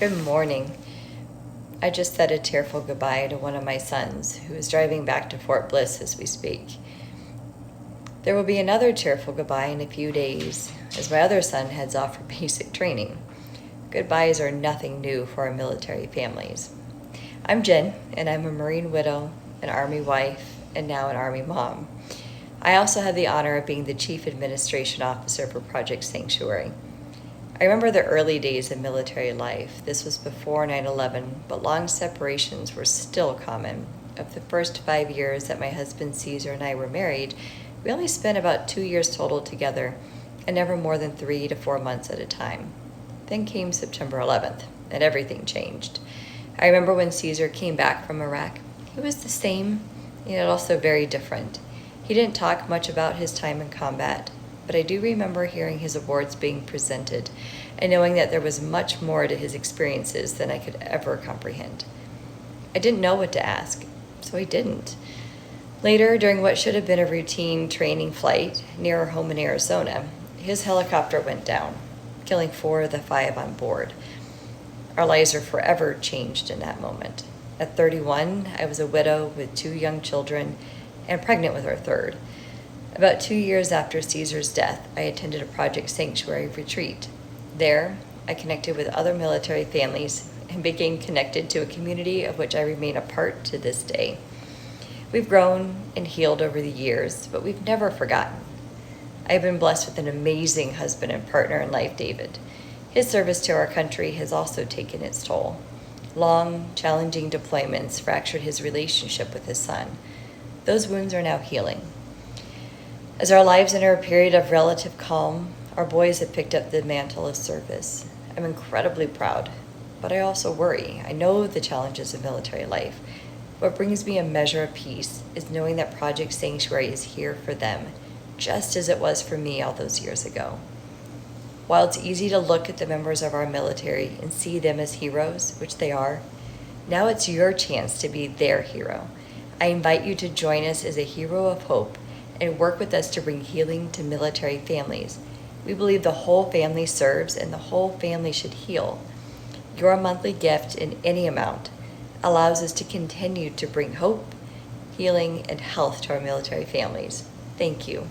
Good morning. I just said a tearful goodbye to one of my sons who is driving back to Fort Bliss as we speak. There will be another tearful goodbye in a few days as my other son heads off for basic training. Goodbyes are nothing new for our military families. I'm Jen, and I'm a Marine widow, an Army wife, and now an Army mom. I also had the honor of being the Chief Administration Officer for Project Sanctuary. I remember the early days of military life. This was before 9/11, but long separations were still common. Of the first 5 years that my husband Caesar and I were married, we only spent about 2 years total together, and never more than 3 to 4 months at a time. Then came September 11th, and everything changed. I remember when Caesar came back from Iraq. He was the same, yet also very different. He didn't talk much about his time in combat, but I do remember hearing his awards being presented and knowing that there was much more to his experiences than I could ever comprehend. I didn't know what to ask, so I didn't. Later, during what should have been a routine training flight near our home in Arizona, his helicopter went down, killing 4 of the 5 on board. Our lives were forever changed in that moment. At 31, I was a widow with 2 young children and pregnant with our third. About 2 years after Caesar's death, I attended a Project Sanctuary retreat. There, I connected with other military families and became connected to a community of which I remain a part to this day. We've grown and healed over the years, but we've never forgotten. I have been blessed with an amazing husband and partner in life, David. His service to our country has also taken its toll. Long, challenging deployments fractured his relationship with his son. Those wounds are now healing. As our lives enter a period of relative calm, our boys have picked up the mantle of service. I'm incredibly proud, but I also worry. I know the challenges of military life. What brings me a measure of peace is knowing that Project Sanctuary is here for them, just as it was for me all those years ago. While it's easy to look at the members of our military and see them as heroes, which they are, now it's your chance to be their hero. I invite you to join us as a hero of hope and work with us to bring healing to military families. We believe the whole family serves and the whole family should heal. Your monthly gift in any amount allows us to continue to bring hope, healing, and health to our military families. Thank you.